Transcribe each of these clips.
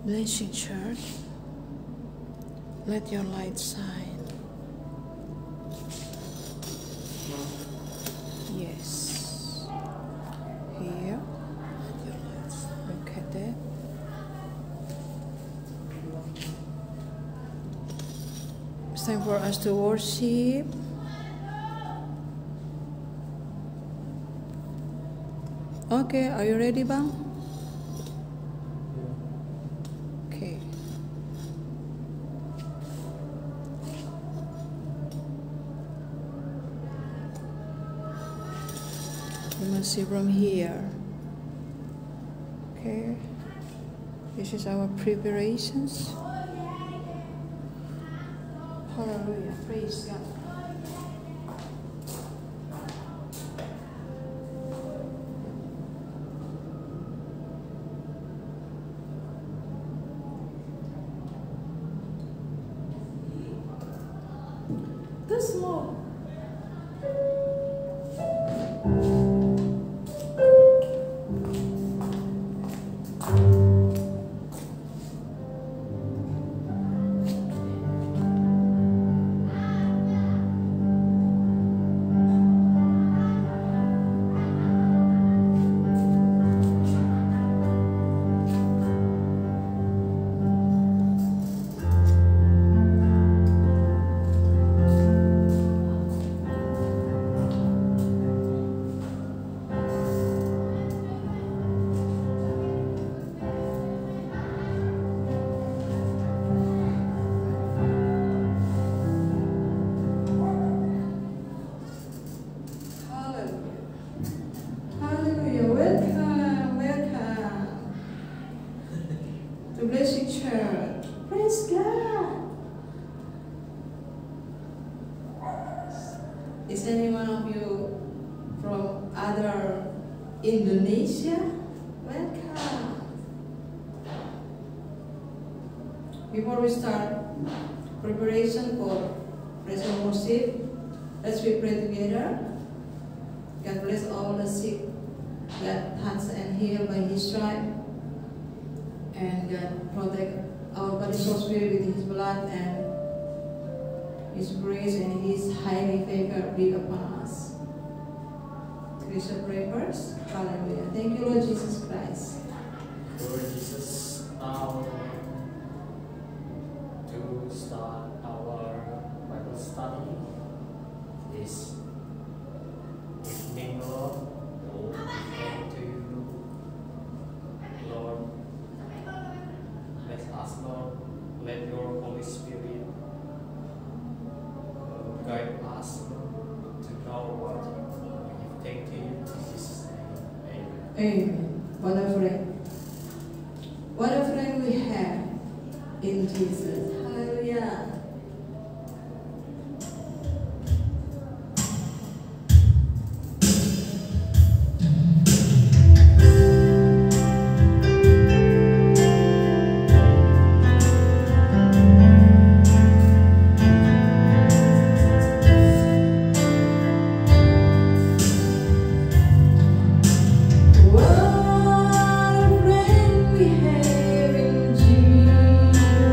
Blessing Church, let your light shine. Yes. Here. Let your light shine. Look at that. It's time for us to worship. Okay, are you ready, Bang? Okay. You must see from here. Okay. This is our preparations. Hallelujah. Praise God. Too small. To Blessing Church. Praise God. Is any one of you from other Indonesia? Welcome. Before we start preparation for praise and worship, let's we pray together. God bless all the sick that touch and heal by His stripe. And God protect our body, soul, spirit with His blood, and His grace and His highly favor be upon us. Christian pray first. Hallelujah. Thank you, Lord Jesus Christ. Lord Jesus, now to start our Bible study this evening, Lord. Lord, we thank you, Lord. Let us, Lord, let your Holy Spirit guide us to know what we thank you in Jesus' name. Amen. Amen. What a friend we have in Jesus. Hallelujah. What a friend we have in Jesus.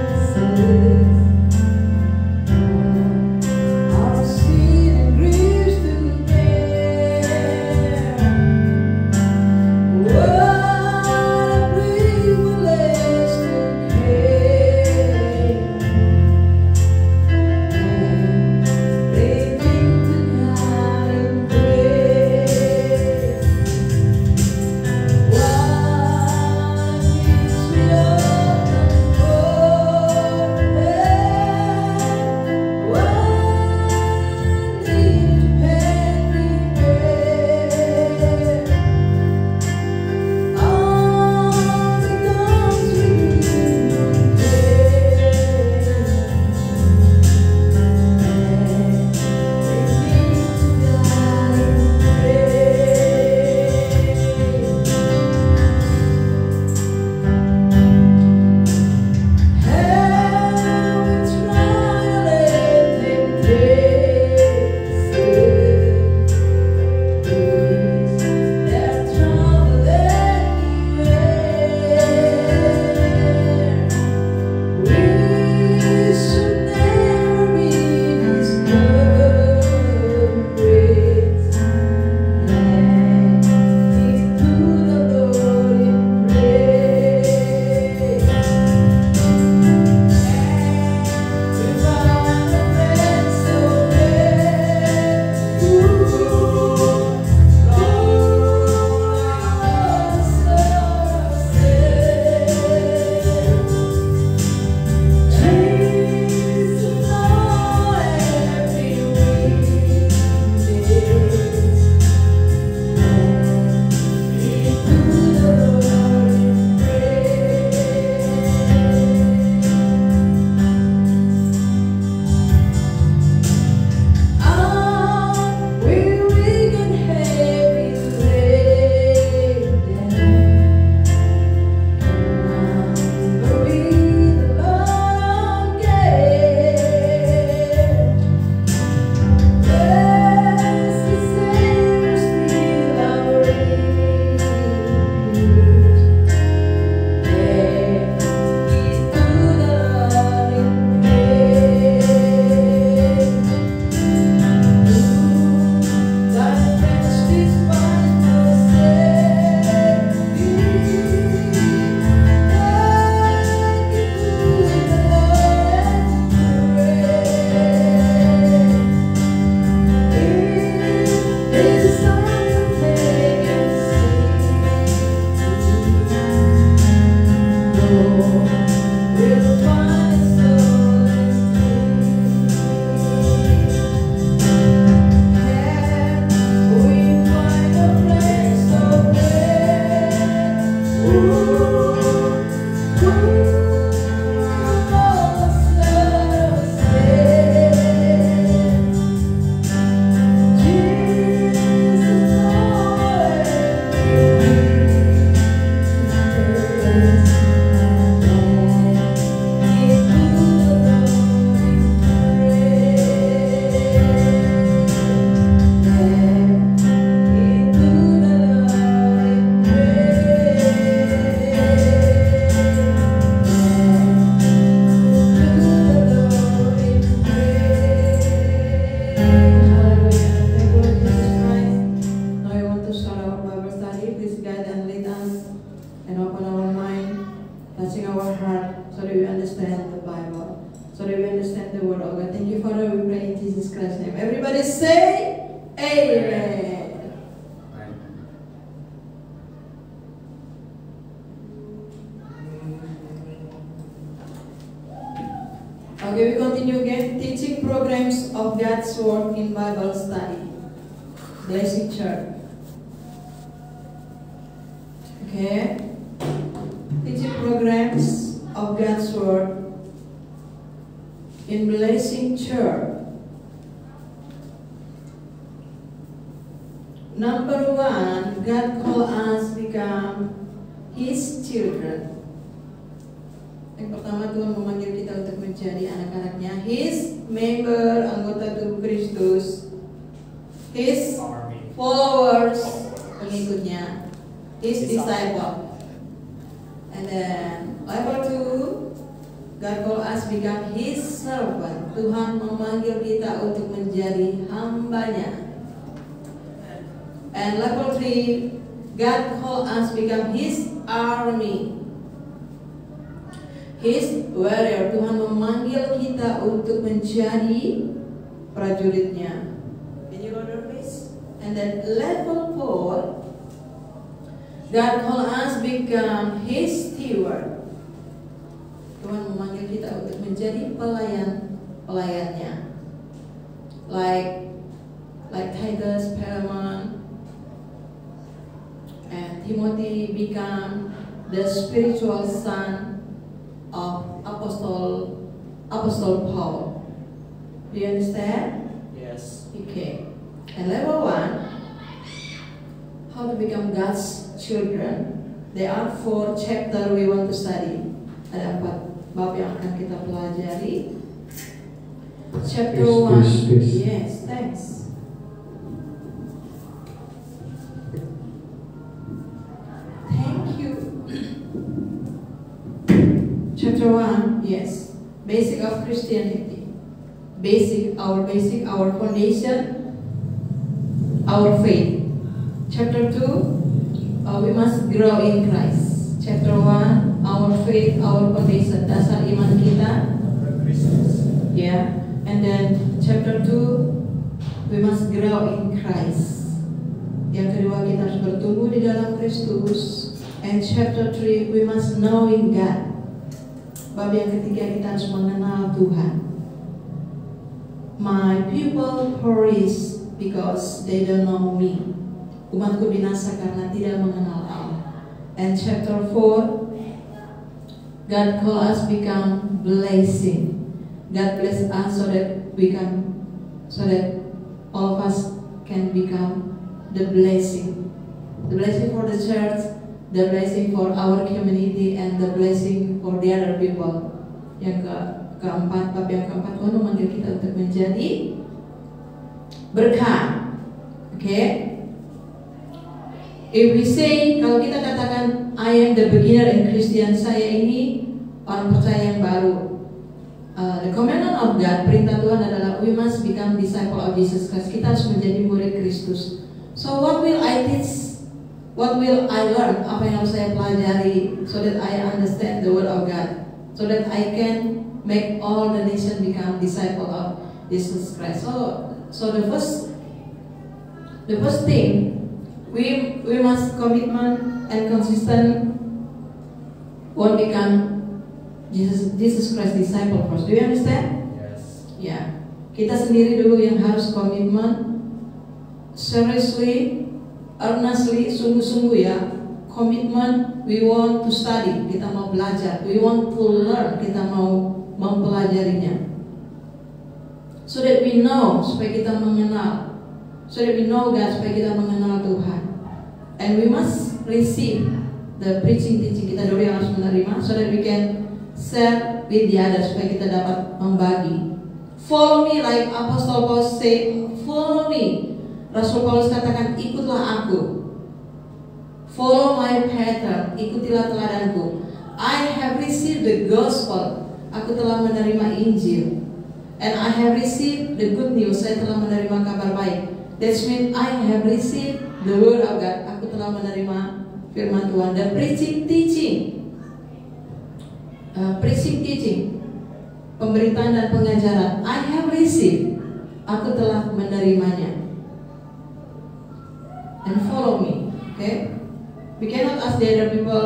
Amen. Okay, we continue again. Teaching programs of God's Word in Bible study. Blessing Church. Okay. Teaching programs of God's Word in Blessing Church. Number one, God called us become His children. Yang pertama, Tuhan memanggil kita untuk menjadi anak-anaknya, His member, anggota tubuh Kristus, His followers, pengikutnya, His disciple. And then level 2, God call us become His servant. Tuhan memanggil kita untuk menjadi hambanya. And level 3, God call us become His army. His warrior. Tuhan memanggil kita untuk menjadi prajuritnya. Can you go there, please? And then level 4, God call us become His steward. Tuhan memanggil kita untuk menjadi pelayannya. Like Titus, Philemon, and Timothy become the spiritual son of Apostle Paul. Do you understand? Yes. Okay. And level 1, how to become God's children. There are 4 chapters we want to study. Ada 4 bab yang akan kita pelajari. Chapter 1. Yes, thanks. Thank you. Chapter 1, yes. Basic of Christianity. Our foundation, our faith. Chapter 2, we must grow in Christ. Chapter 1, our faith, our foundation, dasar iman kita. Yeah. And then chapter 2, we must grow in Christ. Yang kedua, kita harus bertumbuh di dalam Kristus. And chapter 3, we must know in God. Bab yang ketiga, kita harus mengenal Tuhan. My people perish because they don't know me. Umatku binasa karena tidak mengenal Allah. And chapter 4, God call us become blessing. God bless us so that all of us can become the blessing. The blessing for the church, the blessing for our community, and the blessing for the other people. Yang keempat, bab yang keempat, Tuhan memanggil kita untuk menjadi berkat. Okay? If we say, kalau kita katakan I am the beginner in Christian, saya ini orang percaya yang baru. The commandment of God, perintah Tuhan adalah we must become disciple of Jesus Christ. Kita harus menjadi murid Kristus. So what will I teach? What will I learn? Apa yang harus saya pelajari so that I understand the word of God, so that I can make all the nation become disciple of Jesus Christ. So the first thing, we must commitment and consistent won't become Jesus Christ disciple first. Do you understand? Yes. Yeah. Kita sendiri dulu yang harus komitmen, seriously, earnestly, sungguh-sungguh ya. Komitmen, we want to study, kita mau belajar. We want to learn, kita mau mempelajarinya. So that we know, supaya kita mengenal. So that we know God, supaya kita mengenal Tuhan. And we must receive the preaching teaching, kita dulu yang harus menerima, so that we can share with the others, supaya kita dapat membagi. Follow me, like Apostle Paul said, follow me. Rasul Paulus katakan, ikutlah aku. Follow my pattern, ikutilah teladanku. I have received the gospel, aku telah menerima Injil. And I have received the good news, saya telah menerima kabar baik. That means I have received the word of God, aku telah menerima firman Tuhan. The preaching teaching, pemberitaan dan pengajaran, I have received, aku telah menerimanya. and follow me. Okay? We cannot ask the other people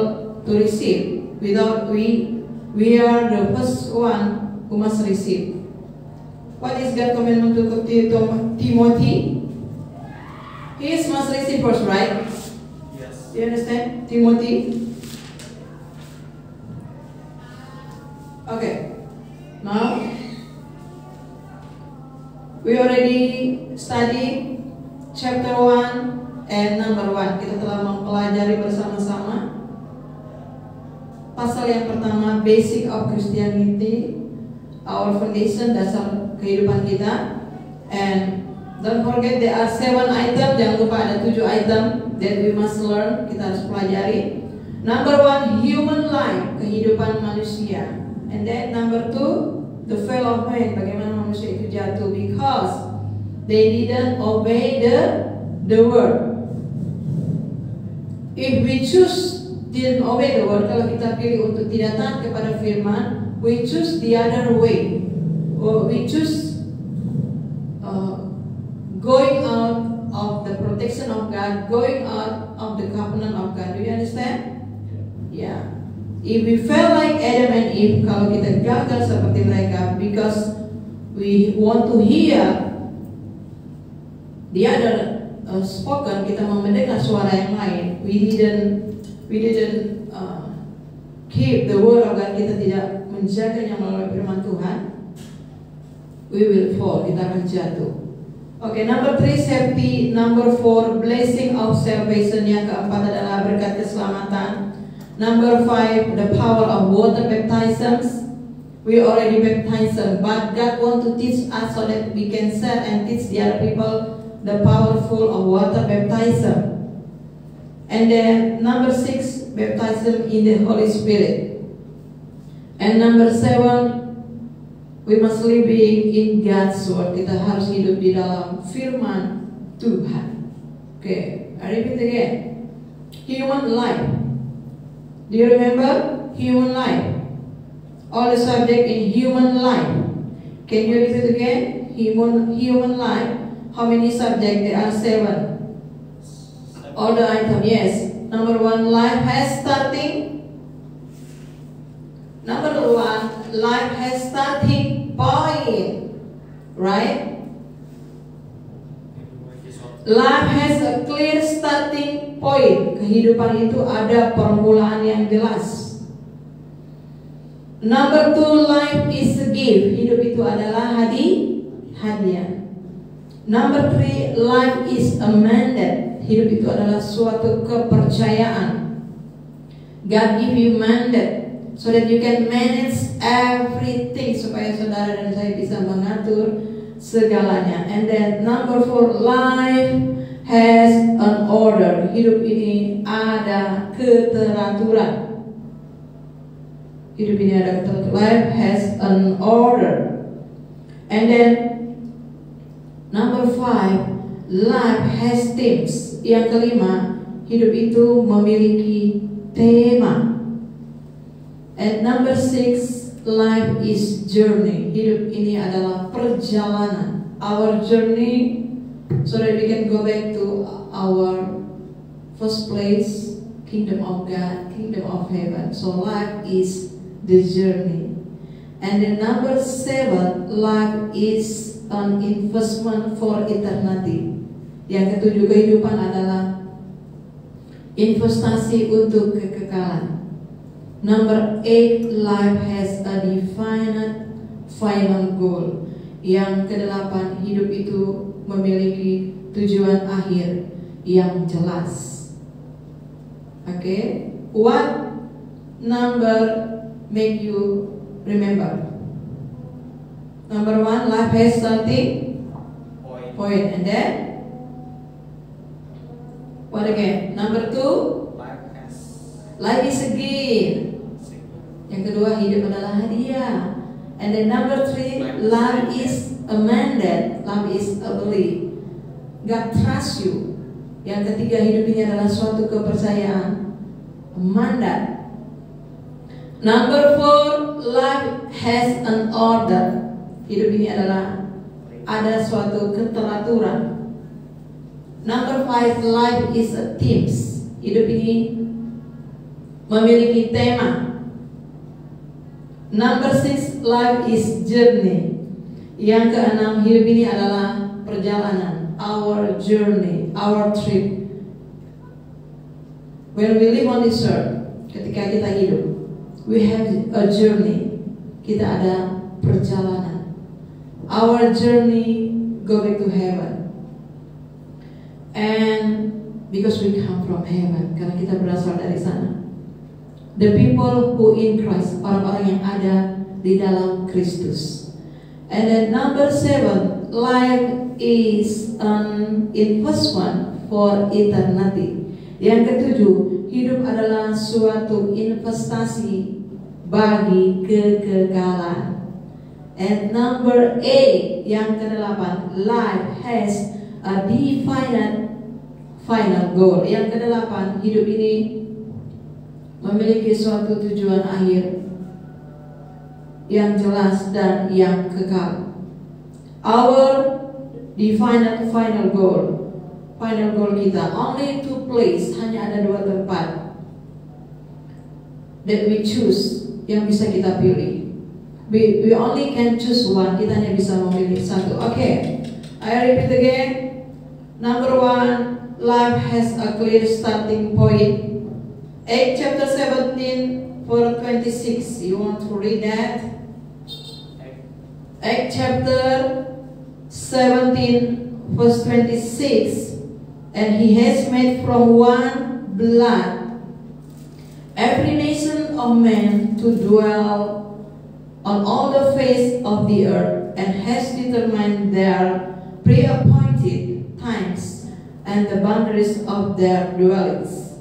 to receive without we are the first one who must receive. What is God's commandment to Timothy? He must receive first, right? Yes. Do you understand? Timothy? Okay. Now, we already studied chapter 1 and number 1. Kita telah mempelajari bersama-sama pasal yang pertama, basic of Christianity, our foundation, dasar kehidupan kita. And don't forget there are 7 items, jangan lupa ada 7 item that we must learn, kita harus pelajari. Number 1, human life, kehidupan manusia. And then number 2, the fall of man, bagaimana manusia itu jatuh because they didn't obey the word. If we choose didn't obey the word, kalau kita pilih untuk tidak taat kepada firman, we choose the other way. Or we choose going out of the protection of God, going out of the covenant of God. Do you understand? Yeah. If we feel like Adam and Eve, kalau kita gagal seperti mereka, because we want to hear the other spoken, kita mau mendengar suara yang lain. We didn't keep the word of God, kita tidak menjaganya melalui firman Tuhan. We will fall, kita akan jatuh. Okay, number 3 safety, number 4 blessing of salvation, yang keempat adalah berkat keselamatan. Number 5 the power of water baptisms. We already baptized, but God want to teach us so that we can share and teach the other people the powerful of water baptism. And then number 6 baptism in the Holy Spirit. And number 7 we must live in God's word. Kita harus hidup di dalam firman Tuhan. Okay, I repeat again. Human life. Do you remember? Human life. All the subject in human life. Can you repeat again? Human life. How many subjects? There are 7. All the items. Yes. Number 1, life has starting. Number 1, life has starting point. Right? Life has a clear starting point. Kehidupan itu ada permulaan yang jelas. Number 2, life is a gift. Hidup itu adalah hadiah. Number 3, life is a mandate. Hidup itu adalah suatu kepercayaan. God give you mandate so that you can manage everything, supaya saudara dan saya bisa mengatur segalanya. And then number 4, life has an order. Hidup ini ada keteraturan. Hidup ini ada keteraturan. Life has an order. And then number 5, life has themes. Yang kelima, hidup itu memiliki tema. And number 6, life is journey. Hidup ini adalah perjalanan. Our journey, so that we can go back to our first place, kingdom of God, kingdom of heaven. So life is the journey. And then number 7, life is an investment for eternity. Yang ketujuh, kehidupan adalah investasi untuk kekekalan. Number 8, life has a definite final goal. Yang ke-8, hidup itu memiliki tujuan akhir yang jelas. Okay, what number make you remember? Number 1, life has starting point. And then what again? Number 2, life is a gift. Yang kedua, hidup adalah hadiah. And then number 3, life is a mandate. Life is a belief. God trusts you. Yang ketiga, hidup ini adalah suatu kepercayaan, mandat. Number 4, life has an order. Hidup ini adalah ada suatu keteraturan. Number 5, life is a themes. Hidup ini memiliki tema. Number 6, life is journey. Yang keenam, hidup ini adalah perjalanan. Our journey, our trip. When we live on this earth, ketika kita hidup, we have a journey. Kita ada perjalanan. Our journey go back to heaven. And because we come from heaven, karena kita berasal dari sana. The people who in Christ, orang-orang yang ada di dalam Kristus. And then number 7, life is an investment for eternity. Yang ketujuh, hidup adalah suatu investasi bagi kekekalan. And number 8, yang ke-8, life has a definite final goal. Yang ke-8, hidup ini memiliki suatu tujuan akhir yang jelas dan yang kekal. Our definite final goal kita, only 2 place, hanya ada 2 tempat that we choose, yang bisa kita pilih. We only can choose one, kita hanya bisa memilih satu. Okay, I repeat again. Number 1, life has a clear starting point. Acts chapter 17 verse 26. You want to read that? Acts chapter 17 verse 26. And he has made from one blood every nation of men to dwell on all the face of the earth, and has determined their pre-appointed times and the boundaries of their dwellings.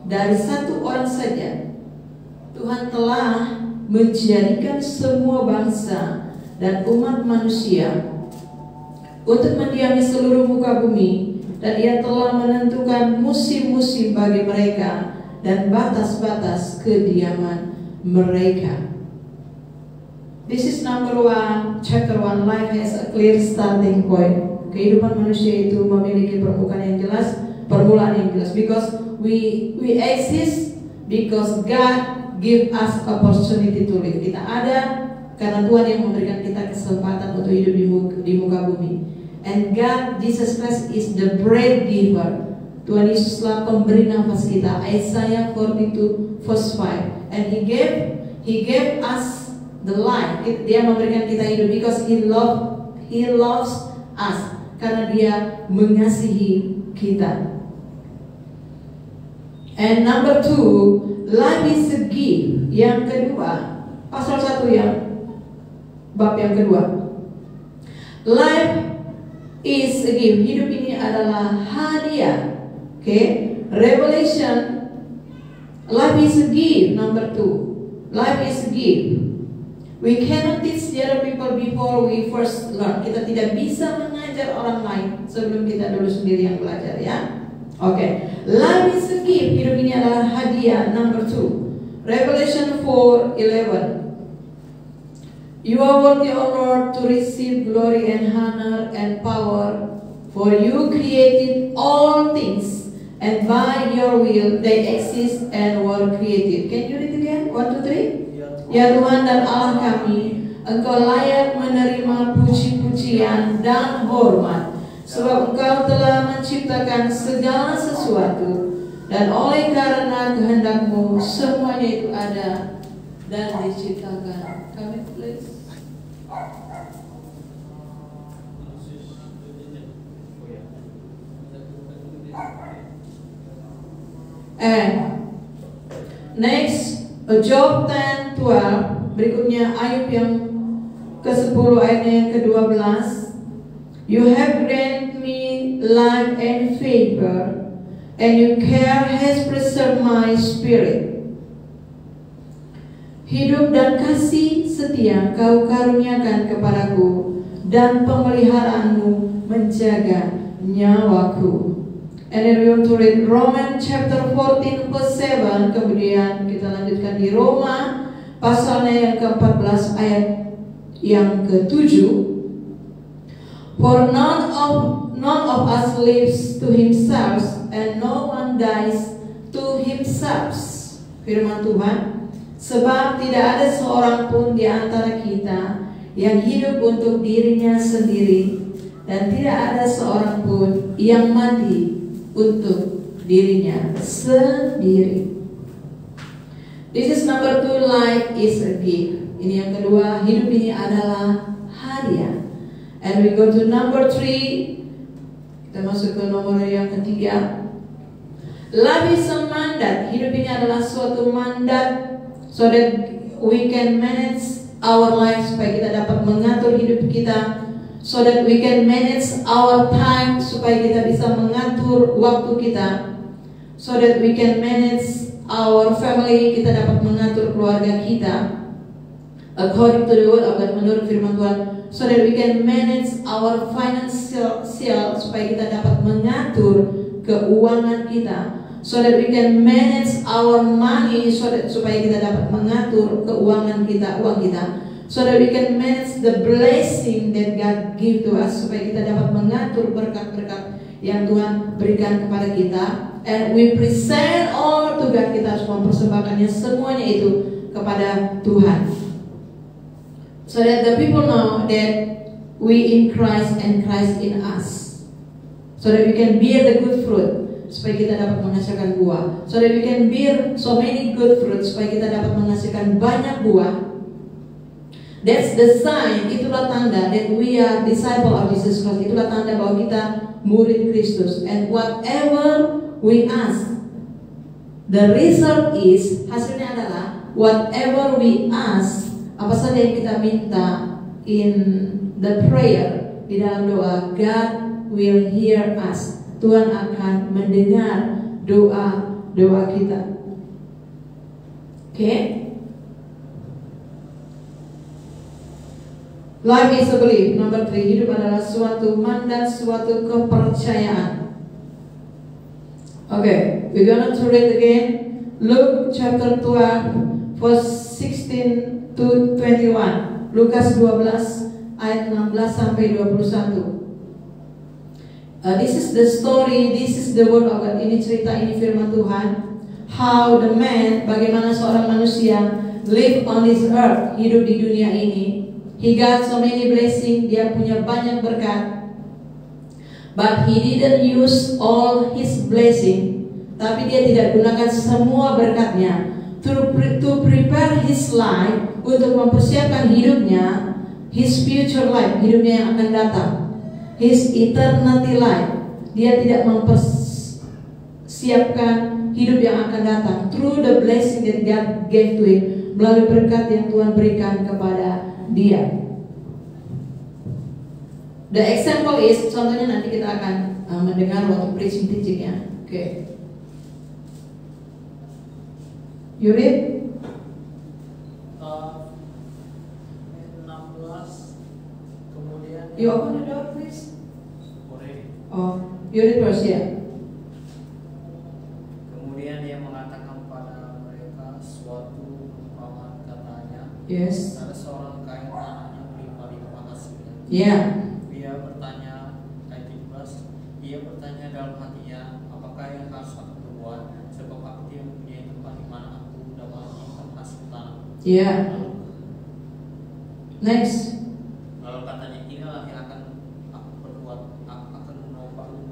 Dari satu orang saja Tuhan telah menjadikan semua bangsa dan umat manusia untuk mendiami seluruh muka bumi, dan Ia telah menentukan musim-musim bagi mereka dan batas-batas kediaman mereka. This is number 1, chapter 1. Life has a clear starting point. Kehidupan manusia itu memiliki permukaan yang jelas, permulaan yang jelas. Because we exist because God give us opportunity to live. Kita ada karena Tuhan yang memberikan kita kesempatan untuk hidup di muka bumi. And God, Jesus Christ is the bread giver. Tuhan Yesuslah pemberi nafas kita. Isaiah 42 verse 5. And He gave us the life. Dia memberikan kita hidup because He loves us. Karena Dia mengasihi kita. And number 2, life is a gift. Yang kedua, pasal 1 yang bab yang kedua. Life is a gift. Hidup ini adalah hadiah. Okay, Revelation. Life is a gift. Number 2, life is a gift. We cannot teach the other people before we first learn. Kita tidak bisa mengajar orang lain sebelum kita dulu sendiri yang belajar, ya. Okay, life is a gift. Hidup ini adalah hadiah. Number 2, Revelation 4:11. You are worthy, O Lord, to receive glory and honor and power, for you created all things, and by your will they exist and were created. Can you read again? 1, 2, 3. Ya Tuhan dan Allah kami, Engkau layak menerima puji-pujian dan hormat, sebab Engkau telah menciptakan segala sesuatu, dan oleh karena kehendak-Mu semuanya itu ada dan diciptakan. Kami please. And next, Job 10:12. Berikutnya Ayub yang ke-10 ayatnya yang ke-12. You have granted me life and favor, and your care has preserved my spirit. Hidup dan kasih setia Kau karuniakan kepadaku, dan pemeliharaanmu menjaga nyawaku. And then we want to read Romans chapter 14 verse 7. Kemudian kita lanjutkan di Roma pasalnya yang ke-14 ayat yang ke-7. For none of us lives to himself, and no one dies to himself. Firman Tuhan, sebab tidak ada seorang pun di antara kita yang hidup untuk dirinya sendiri, dan tidak ada seorang pun yang mati untuk dirinya sendiri. This is number 2, life is a gift. Ini yang kedua, hidup ini adalah hadiah. And we go to number 3. Kita masuk ke nomor yang ketiga. Life is a mandat. Hidup ini adalah suatu mandat, so that we can manage our life, supaya kita dapat mengatur hidup kita, so that we can manage our time, supaya kita bisa mengatur waktu kita, so that we can manage our family, kita dapat mengatur keluarga kita according to the word of God, menurut firman Tuhan, so that we can manage our financial, supaya kita dapat mengatur keuangan kita, so that we can manage our money, supaya kita dapat mengatur keuangan kita, uang kita, so that we can manage the blessing that God give to us, supaya kita dapat mengatur berkat-berkat yang Tuhan berikan kepada kita. And we present all to God, kita harus mempersembahkannya semuanya itu kepada Tuhan, so that the people know that we in Christ and Christ in us, so that we can bear the good fruit, supaya kita dapat menghasilkan buah, so that we can bear so many good fruit, supaya kita dapat menghasilkan banyak buah. That's the sign, itulah tanda that we are disciple of Jesus Christ. Itulah tanda bahwa kita murid Kristus. And whatever we ask, the result is, hasilnya adalah whatever we ask, apa saja yang kita minta in the prayer, di dalam doa, God will hear us. Tuhan akan mendengar doa kita. Okay? Life is a belief. Number 3, hidup adalah suatu mandat, suatu kepercayaan. Okay, we're gonna to read again. Luke chapter 12, verse 16 to 21. Lukas 12 ayat 16 sampai 21. This is the story, this is the word of God. Ini cerita, ini firman Tuhan. How the man, bagaimana seorang manusia live on this earth, hidup di dunia ini. He got so many blessings, dia punya banyak berkat. But he didn't use all his blessing. Tapi dia tidak gunakan semua berkatnya to prepare his life, untuk mempersiapkan hidupnya, his future life, hidupnya yang akan datang, his eternity life. Dia tidak mempersiapkan hidup yang akan datang through the blessing that God gave to him, melalui berkat yang Tuhan berikan kepada dia. The example is, contohnya nanti kita akan mendengar waktu preaching teachingnya. Okay. You read? 16. Kemudian You open the door, please. Boleh. Oh, you read first, ya. Kemudian dia mengatakan kepada mereka suatu perumpamaan, katanya, Yes. ada seorang kaya tanahnya berlimpah-limpah hasilnya. Yeah. Dia bertanya, ayat 17, ia bertanya dalam hatinya, apakah yang harus aku berbuat, sebab aku tidak mempunyai tempat di mana aku dapat menyimpan hasil tanah. Yeah. Next. Lalu katanya, inilah yang akan aku perbuat, aku akan menopang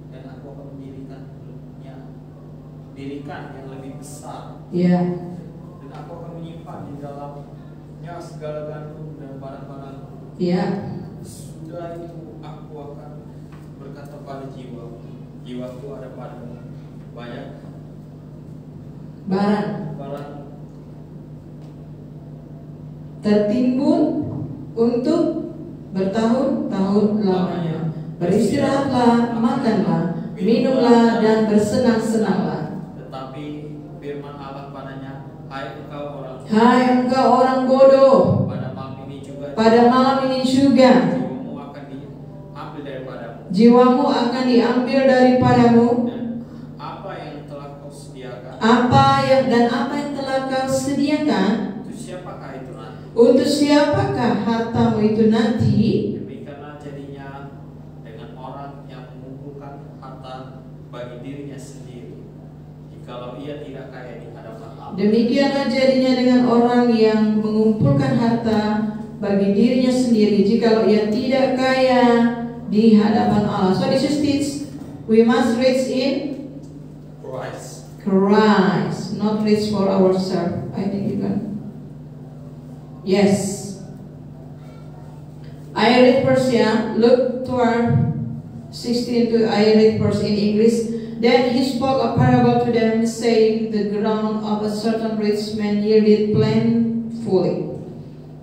dan aku akan mendirikan yang lebih besar. Yeah. Dan aku akan menyimpan di dalamnya segala gandum dan barang-barang. Yeah. Sudah itu aku akan berkata pada jiwaku ada padamu banyak barang tertimbun untuk bertahun-tahun lamanya. Beristirahatlah, makanlah, minumlah, dan bersenang-senanglah. Tetapi firman Allah padanya, hai engkau orang bodoh, pada malam ini juga jiwamu akan diambil daripadamu. Dan apa yang telah kau sediakan? Apa yang telah kau sediakan? Untuk siapakah hartamu itu nanti? Demikianlah jadinya dengan bagi dirinya sendiri, jikalau ia tidak kaya di hadapan Allah. Demikianlah jadinya dengan orang yang mengumpulkan harta bagi dirinya sendiri, jikalau ia tidak kaya di hadapan Allah. So this is teach we must rich in Christ, not rich for ourselves. I think you can. Yes. I read verse here, Luke 12:16 to I read verse in English. Then he spoke a parable to them, saying, the ground of a certain rich man yielded plentifully.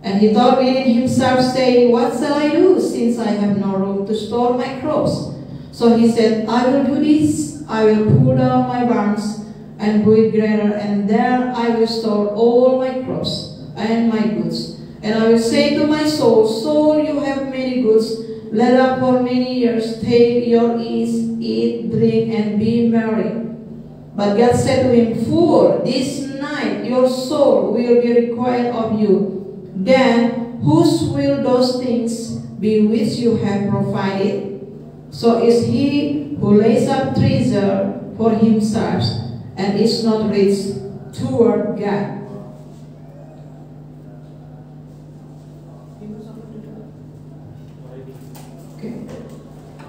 And he thought within himself, saying, what shall I do, since I have no room to store my crops? So he said, I will do this. I will pull down my barns and build greater, and there I will store all my crops and my goods. And I will say to my soul, soul, you have many goods laid up for many years. Take your ease, eat, drink, and be merry. But God said to him, fool, this night your soul will be required of you. Then whose will those things be which you have provided? So is he who lays up treasure for himself and is not rich toward God.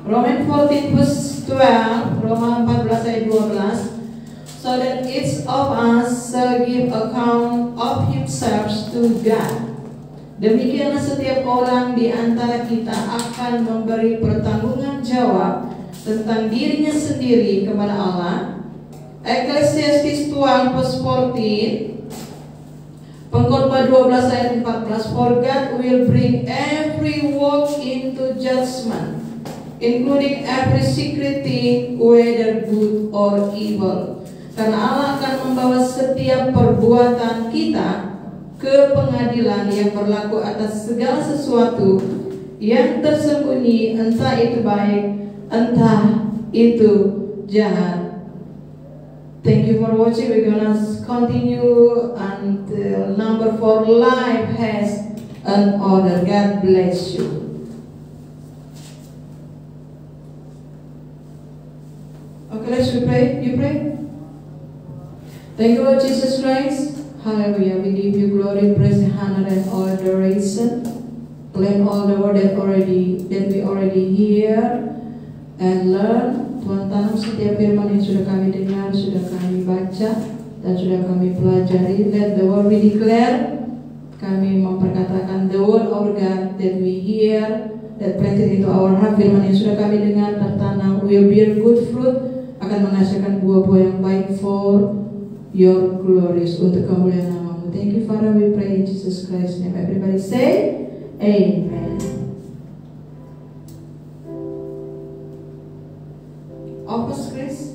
Romans 14 verse 12, Roma 14 ayat 12. So that each of us shall give account of himself to God. Demikianlah setiap orang di antara kita akan memberi pertanggungan jawab tentang dirinya sendiri kepada Allah. Ecclesiastes 12 verse 14, Pengkhotbah 12 ayat 14. For God will bring every work into judgment, including every secret thing, whether good or evil. Karena Allah akan membawa setiap perbuatan kita ke pengadilan yang berlaku atas segala sesuatu yang tersembunyi, entah itu baik, entah itu jahat. Thank you for watching. We're gonna continue until number 4. Life has an order. God bless you. Okay, let's pray. You pray. Thank you, Lord Jesus Christ. Hallelujah. We give you glory, praise, honor, and adoration. Claim all the word that we already hear and learn. Tuhan, tanam setiap firman yang sudah kami dengar, sudah kami baca, dan sudah kami pelajari. Let the word be declared. Kami memperkatakan the word of God that we hear, that planted into our heart. Firman yang sudah kami dengar tertanam will bear good fruit, akan menghasilkan buah-buah yang baik for your glories, untuk kemuliaan namamu. Thank you, Father. We pray in Jesus Christ's name. Everybody say amen. Office, Chris.